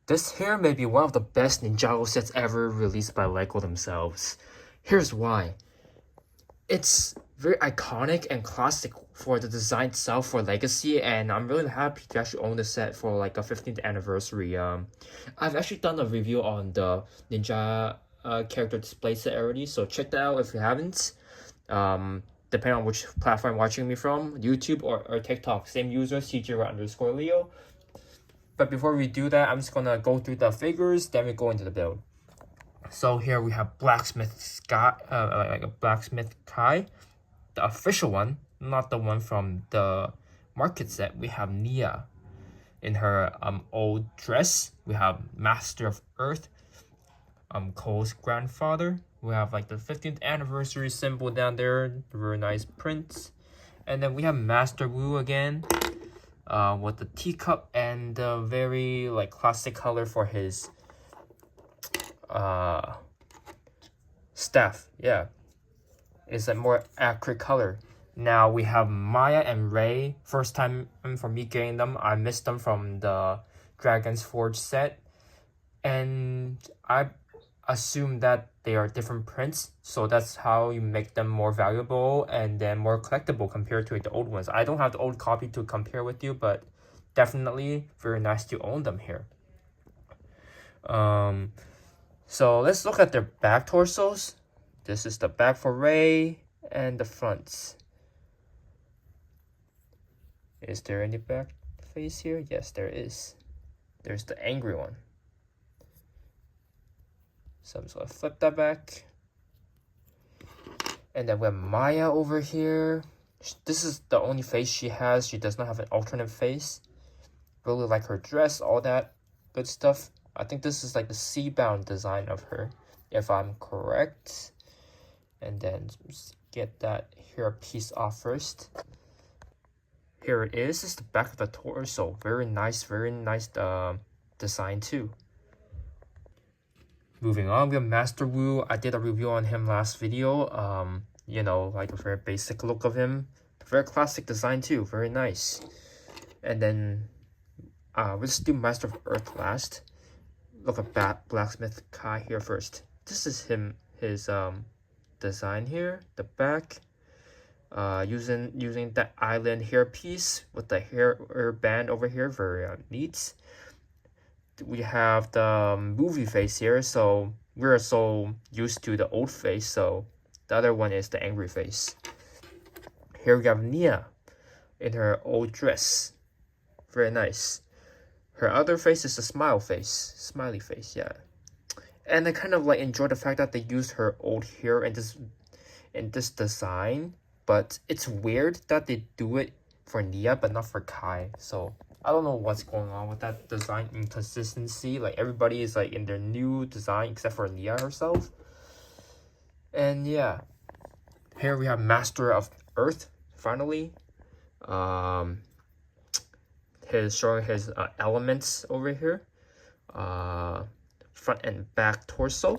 This here may be one of the best Ninjago sets ever released by LEGO themselves. Here's why. It's very iconic and classic for the design itself for Legacy, and I'm really happy to actually own the set for like a 15th anniversary. I've actually done a review on the Ninja character display set already, so check that out if you haven't. Depending on which platform you're watching me from, YouTube or TikTok, same user, CJ_Leo. But before we do that, I'm just gonna go through the figures, then we go into the build. So here we have Blacksmith Blacksmith Kai, the official one, not the one from the market set. We have Nia in her old dress. We have Master of Earth, Cole's grandfather. We have like the 15th anniversary symbol down there, very nice print. And then we have Master Wu again, with the teacup and the very like classic color for his staff. Yeah, it's a more accurate color. Now we have Maya and Ray. First time for me getting them. I missed them from the Dragon's Forge set, and I assume that they are different prints, so that's how you make them more valuable and then more collectible compared to the old ones. I don't have the old copy to compare with you, but definitely very nice to own them here. So let's look at their back torsos. This is the back for Ray and the fronts. Is there any back face here? Yes, there is. There's the angry one. So I'm just gonna flip that back. And then we have Maya over here. This is the only face she has. She does not have an alternate face. Really like her dress, all that good stuff. I think this is like the sea-bound design of her, if I'm correct. And then just get that hair piece off first. Here it is. This is the back of the torso. Very nice design too. Moving on, we have Master Wu. I did a review on him last video. You know, like a very basic look of him. Very classic design too. Very nice. And then let's do Master of Earth last. Look at Blacksmith Kai here first. This is his design here. The back. Using that island hair piece with the hair band over here. Very neat. We have the movie face here, so we're so used to the old face, so the other one is the angry face. Here we have Nia in her old dress. Very nice. Her other face is a smiley face, yeah. And I kind of like enjoy the fact that they used her old hair in this design, but it's weird that they do it for Nia but not for Kai. So I don't know what's going on with that design inconsistency. Like everybody is like in their new design except for Nia herself. And yeah, here we have Master of Earth finally. Showing his elements over here. Front and back torso.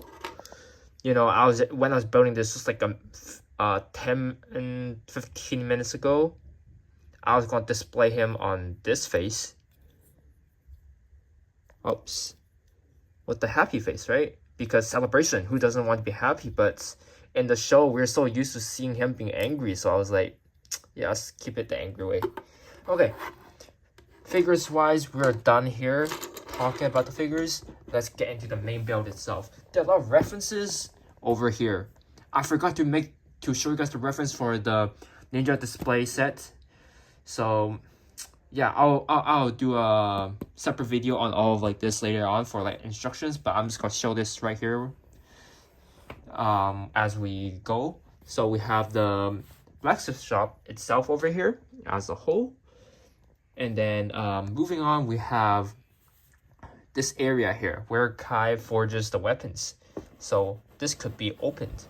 You know, when I was building this just like 10 and 15 minutes ago. I was going to display him on this face. Oops. With the happy face, right? Because celebration, who doesn't want to be happy? But in the show, we're so used to seeing him being angry. So I was like, yeah, let's keep it the angry way. Okay. Figures-wise, we're done here talking about the figures. Let's get into the main build itself. There are a lot of references over here. I forgot to show you guys the reference for the Ninja display set. So yeah, I'll do a separate video on all of like this later on for like instructions, but I'm just gonna show this right here as we go. So we have the Blacksmith shop itself over here as a whole, and then moving on, we have this area here where Kai forges the weapons. So this could be opened.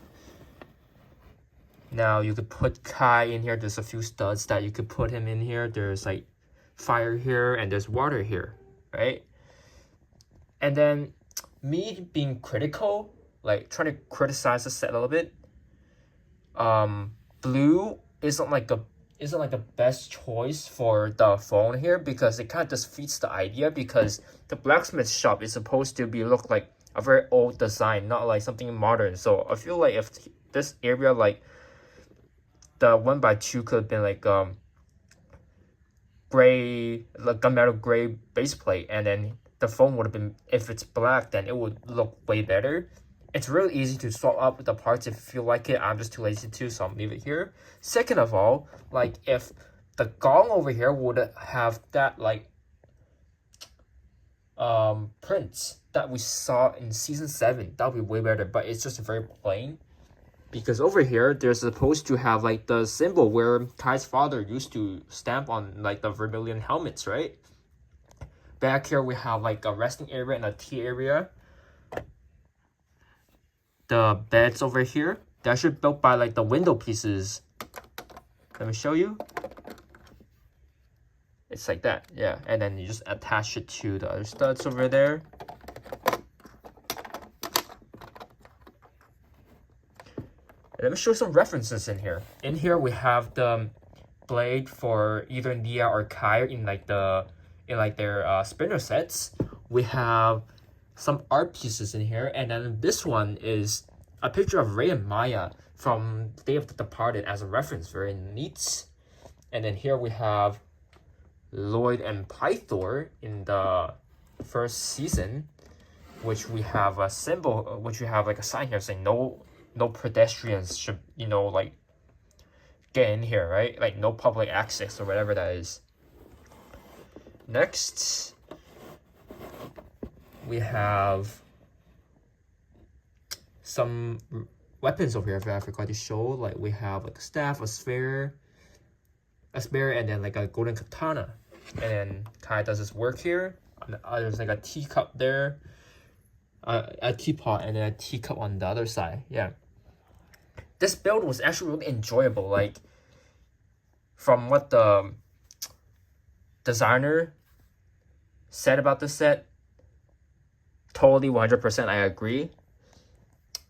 Now you could put Kai in here. There's a few studs that you could put him in here. There's like fire here and there's water here, right? And then me being critical, like trying to criticize the set a little bit. Blue isn't like isn't like the best choice for the phone here, because it kind of defeats the idea, because the blacksmith shop is supposed to be look like a very old design, not like something modern. So I feel like if this area, like the 1x2 could have been like gray, like gunmetal gray base plate, and then the phone would have been, if it's black, then it would look way better. It's really easy to swap up the parts if you feel like it. I'm just too lazy to, so I'll leave it here. Second of all, like if the gong over here would have that like prints that we saw in season 7, that would be way better, but it's just very plain. Because over here, they're supposed to have like the symbol where Kai's father used to stamp on like the vermilion helmets, right? Back here, we have like a resting area and a tea area. The beds over here, they're actually built by like the window pieces. Let me show you. It's like that, yeah. And then you just attach it to the other studs over there. And let me show some references in here. In here, we have the blade for either Nia or Kai in like their spinner sets. We have some art pieces in here, and then this one is a picture of Ray and Maya from Day of the Departed as a reference. Very neat. And then here we have Lloyd and Pythor in the first season, which we have a symbol, which we have like a sign here saying no pedestrians should, you know, like get in here, right? Like no public access or whatever that is. Next, we have some weapons over here. I forgot to show. Like we have like a staff, a spear, and then like a golden katana. And then Kai does his work here. There's like a teacup there, a teapot, and then a teacup on the other side. Yeah. This build was actually really enjoyable. Like from what the designer said about the set, totally 100% I agree.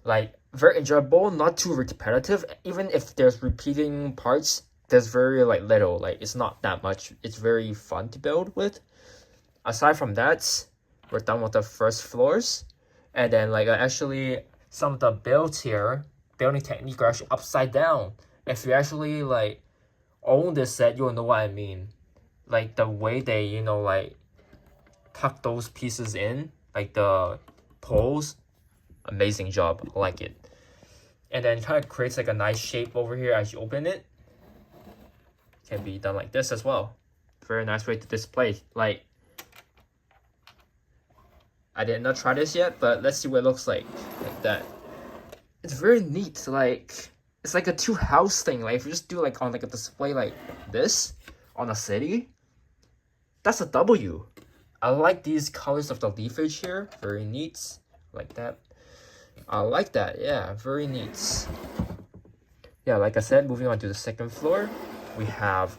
Like very enjoyable, not too repetitive. Even if there's repeating parts, there's very like little, like it's not that much. It's very fun to build with. Aside from that, we're done with the first floors. And then like actually some of the builds here, building technique are actually upside down. If you actually like own this set, you'll know what I mean. Like the way they, you know, like tuck those pieces in, like the poles, amazing job. I like it. And then it kind of creates like a nice shape over here as you open it. Can be done like this as well. Very nice way to display. Like I did not try this yet, but let's see what it looks like that. It's very neat. Like it's like a two house thing. Like if you just do like on like a display like this on a city, that's a W. I like these colors of the leafage here. Very neat. Like that. I like that. Yeah, very neat. Yeah, like I said, moving on to the second floor, we have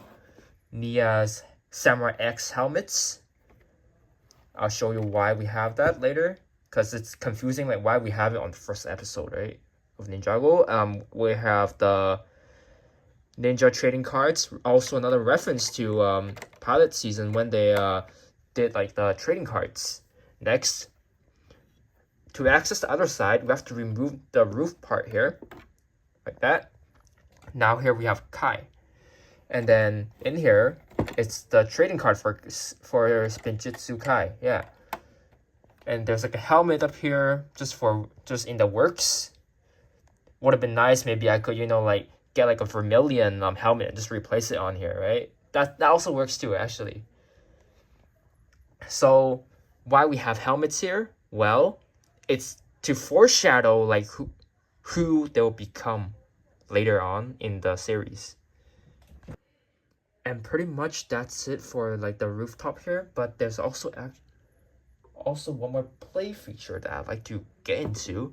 Nia's Samurai X helmets. I'll show you why we have that later, because it's confusing, like why we have it on the first episode, right, of Ninjago. We have the Ninja trading cards, also another reference to Pilot season when they did like the trading cards. Next, to access the other side, we have to remove the roof part here, like that. Now here we have Kai. And then in here, it's the trading card for Spinjitzu Kai, yeah. And there's like a helmet up here, just in the works. Would have been nice, maybe I could, you know, like get like a vermilion helmet and just replace it on here, right? That also works too, actually. So why we have helmets here? Well, it's to foreshadow like who they'll become later on in the series. And pretty much that's it for like the rooftop here, but there's also one more play feature that I'd like to get into,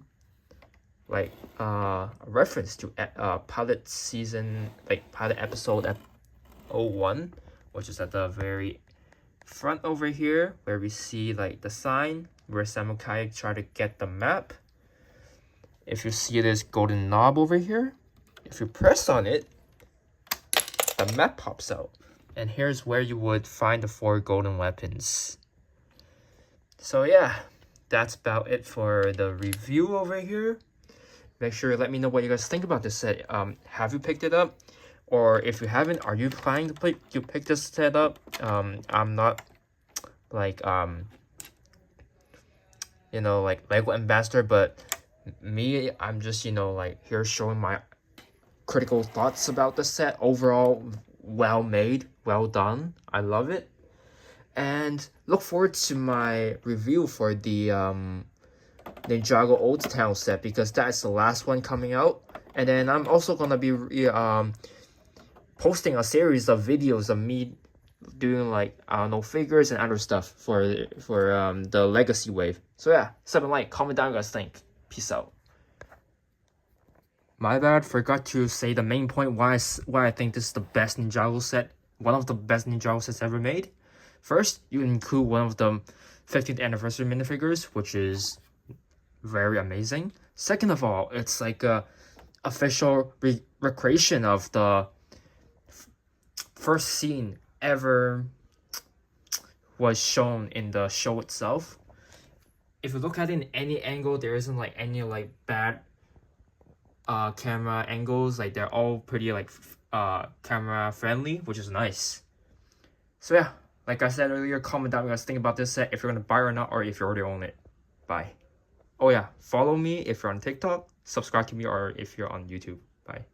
like a reference to pilot season, like pilot episode 01, which is at the very front over here, where we see like the sign where Samurai try to get the map. If you see this golden knob over here, if you press on it, the map pops out. And here's where you would find the 4 golden weapons. So yeah, that's about it for the review over here. Make sure you let me know what you guys think about this set. Have you picked it up? Or if you haven't, are you planning to pick this set up? I'm not like you know, like Lego ambassador, but me, I'm just, you know, like here showing my critical thoughts about the set. Overall, well made, well done. I love it. And look forward to my review for the Ninjago Old Town set, because that's the last one coming out. And then I'm also gonna be posting a series of videos of me doing, like, I don't know, figures and other stuff for the Legacy wave. So yeah, 7 like, comment down what you guys think. Peace out. My bad, forgot to say the main point why I think this is the best Ninjago set, one of the best Ninjago sets ever made. First, you include one of the 15th anniversary minifigures, which is very amazing. Second of all, it's like a official recreation of the first scene ever was shown in the show itself. If you look at it in any angle, there isn't like any like bad camera angles. Like they're all pretty like camera friendly, which is nice. So yeah, like I said earlier, comment down what you guys think about this set, if you're gonna buy it or not, or if you already own it. Bye. Oh yeah, follow me if you're on TikTok, subscribe to me, or if you're on YouTube. Bye.